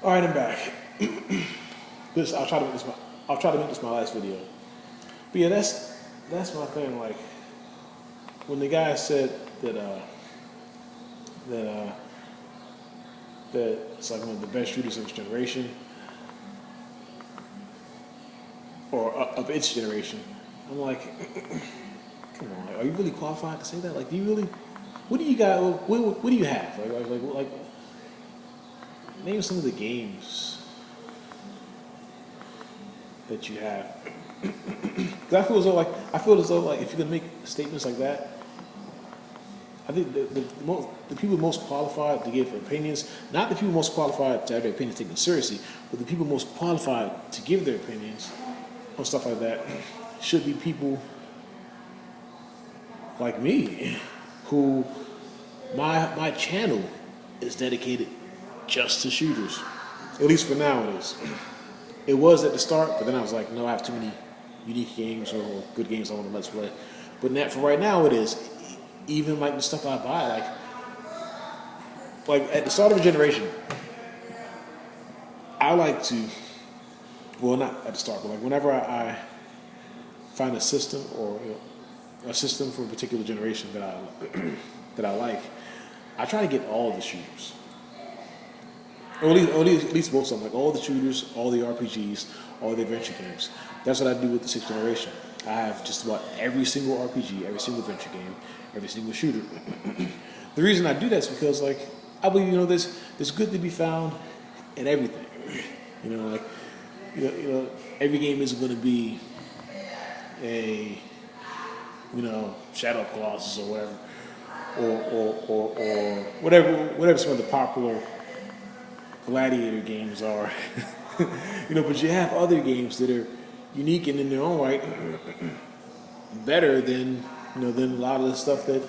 All right, I'm back. This I'll try to make this my last video. But yeah, that's my thing. Like when the guy said that that it's like one of the best shooters of its generation or of its generation, I'm like, come on, like, are you really qualified to say that? Like, do you really? What do you got? What do you have? Like, name some of the games that you have. Because I feel as though like if you can make statements like that, I think the people most qualified to give opinions, not the people most qualified to have their opinions taken seriously, but the people most qualified to give their opinions on stuff like that should be people like me, who my channel is dedicated just to shooters. At least for now it is. It was at the start, but then I was like, no, I have too many unique games or good games I want to let's play. But for right now it is. Even like the stuff I buy, like at the start of a generation, I like to, well, not at the start, but like whenever I find a system or a system for a particular generation that that I like, I try to get all the shooters, or at least most of them, like all the shooters, all the RPGs, all the adventure games. That's what I do with the sixth generation. I have just about every single RPG, every single adventure game, every single shooter. The reason I do that is because, like, I believe there's good to be found in everything. Like, every game isn't going to be a, Shadow of Colossus or whatever, or whatever some of the popular gladiator games are. But you have other games that are unique and in their own right better than than a lot of the stuff that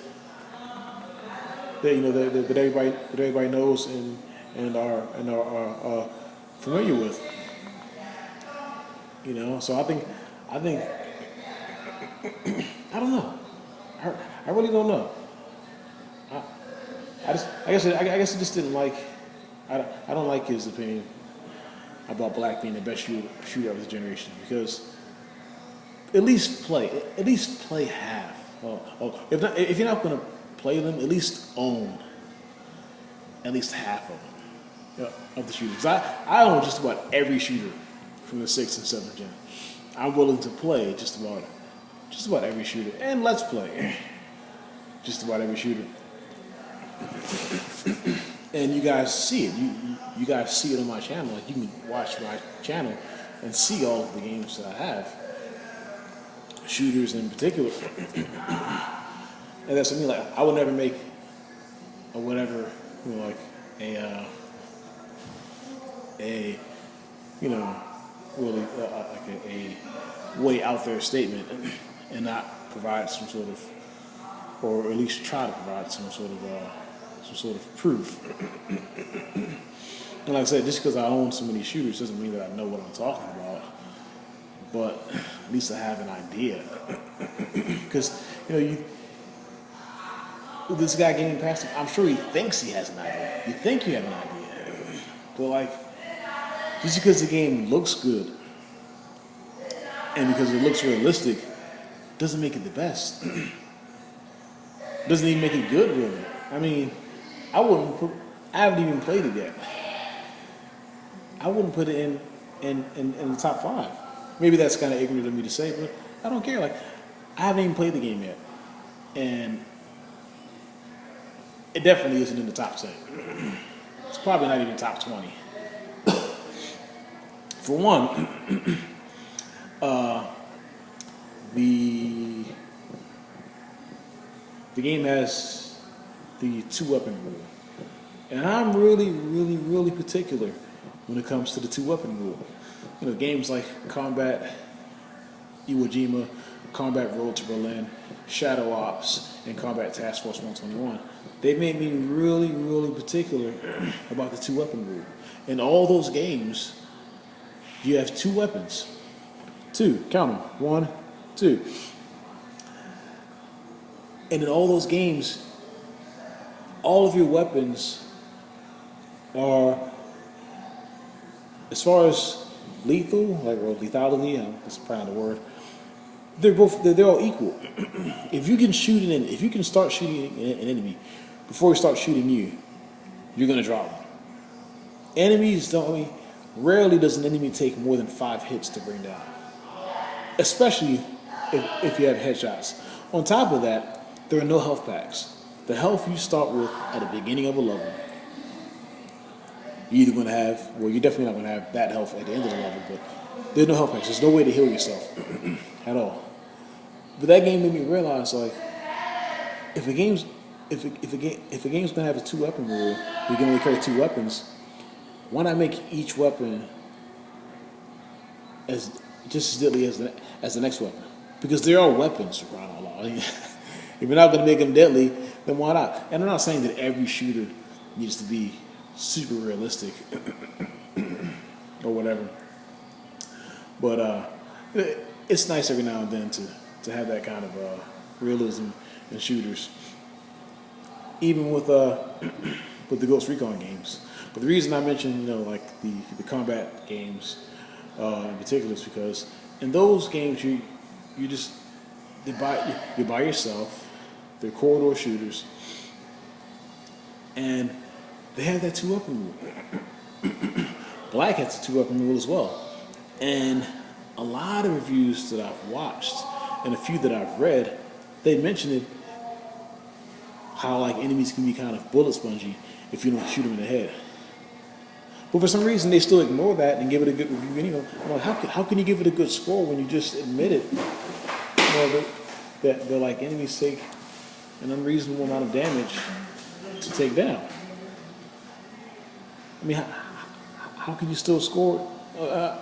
everybody knows and are familiar with. So I think I don't know. I really don't know. I guess I just didn't like. I don't like his opinion about Black being the best shooter of his generation, because at least play half. If you're not going to play them, at least own at least half of them, of the shooters. I own just about every shooter from the 6th and 7th gen. I'm willing to play just about every shooter, and let's play just about every shooter. And you guys see it. You guys see it on my channel. Like, you can watch my channel and see all of the games that I have, shooters in particular. And that's what I mean. Like, I would never make a whatever, like a really like a way out there statement and not provide some sort of, or at least try to provide some sort of proof. And like I said, just because I own so many shooters doesn't mean that I know what I'm talking about. But at least I have an idea. Because this guy getting past him, I'm sure he thinks he has an idea. You think you have an idea, but like, just because the game looks good and because it looks realistic, doesn't make it the best. Doesn't even make it good, really. I mean, I haven't even played it yet. I wouldn't put it in the top 5. Maybe that's kind of ignorant of me to say, but I don't care. Like, I haven't even played the game yet, and it definitely isn't in the top 10. It's probably not even top 20. For one, the game has the 2-weapon rule, and I'm really, really, really particular when it comes to the 2-weapon rule. Games like Combat Iwo Jima, Combat Road to Berlin, Shadow Ops, and Combat Task Force 121. They made me really, really particular about the 2-weapon rule. In all those games, you have 2 weapons. 2, count them. 1, 2. And in all those games, all of your weapons are as far as lethal, like or lethality, that's probably the word. They're all equal. If you can if you can start shooting an enemy before he starts shooting you, you're gonna drop him. Enemies don't. I mean, rarely does an enemy take more than 5 hits to bring down, especially if you have headshots. On top of that, there are no health packs. The health you start with at the beginning of a level, you're either going to have, well, you're definitely not going to have that health at the end of the level, but there's no health packs. There's no way to heal yourself at all. But that game made me realize, like, if a game's going to have a 2-weapon rule, you can only carry 2 weapons. Why not make each weapon as just as deadly as the next weapon? Because they're all weapons, for crying out loud. If you're not going to make them deadly, then why not? And I'm not saying that every shooter needs to be super realistic or whatever, but it's nice every now and then to have that kind of realism in shooters, even with the Ghost Recon games. But the reason I mentioned, like the combat games in particular is because in those games you're by yourself. They're corridor shooters, and they have that 2-weapon rule. Black has a 2-weapon rule as well, and a lot of reviews that I've watched and a few that I've read, they mention it how like enemies can be kind of bullet spongy if you don't shoot them in the head. But for some reason, they still ignore that and give it a good review anyway. I'm like, how can you give it a good score when you just admitted that they're like enemies take an unreasonable amount of damage to take down? I mean, how can you still score? I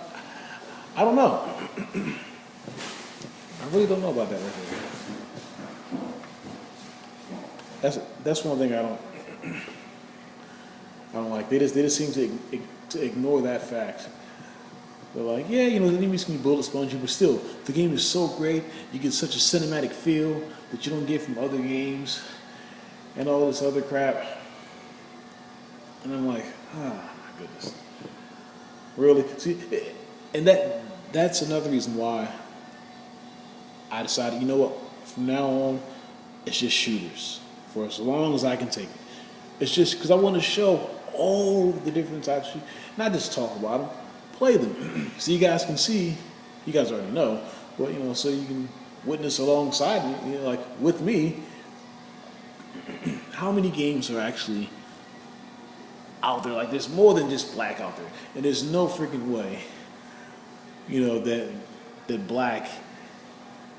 don't know. I really don't know about that right there. That's one thing I don't like. They just seem to ignore that fact. They're like, yeah, the enemies can be bullet spongy, but still, the game is so great. You get such a cinematic feel that you don't get from other games, and all this other crap. And I'm like, my goodness, really? See, and that's another reason why I decided, you know what? From now on, it's just shooters for as long as I can take it. It's just because I want to show all the different types of shooters, not just talk about them. Play them, so you guys can see. You guys already know, but so you can witness alongside me, like with me, how many games are actually out there. Like there's more than just Black out there, and there's no freaking way, that Black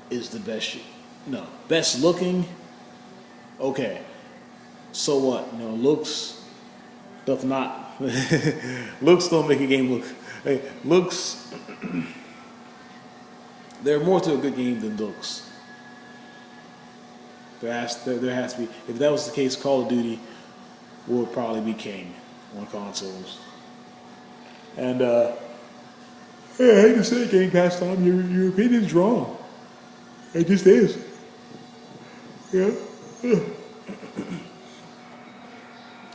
is the best. No, best looking. Okay, so what? Looks does not. Looks don't make a game look. Hey, looks. There are more to a good game than looks. There has to be. If that was the case, Call of Duty would probably be king on consoles. And I hate to say it, Game Pastime, your opinion's wrong. It just is. Yeah.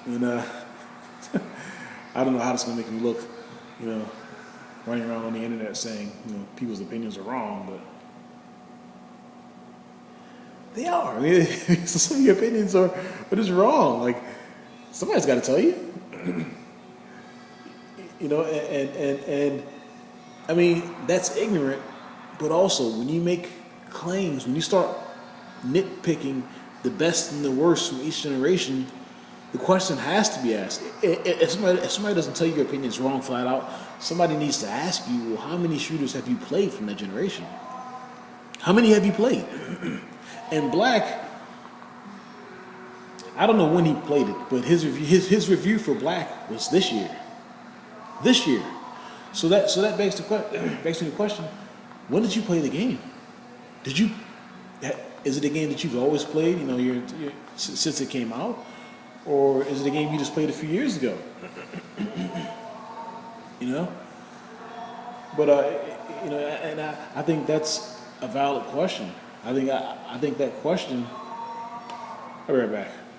And I don't know how this is gonna make me look, running around on the internet saying, people's opinions are wrong, but they are. I mean, some of your opinions are just wrong. Like, somebody's got to tell you. And I mean, that's ignorant, but also when you make claims, when you start nitpicking the best and the worst from each generation, the question has to be asked. If somebody doesn't tell you your opinion is wrong flat out, somebody needs to ask you, well, how many shooters have you played from that generation? How many have you played? And Black, I don't know when he played it, but his review for Black was this year. This year. So that begs me the question, when did you play the game? Is it a game that you've always played, since it came out? Or is it a game you just played a few years ago? But and I think that's a valid question. I think that question. I'll be right back.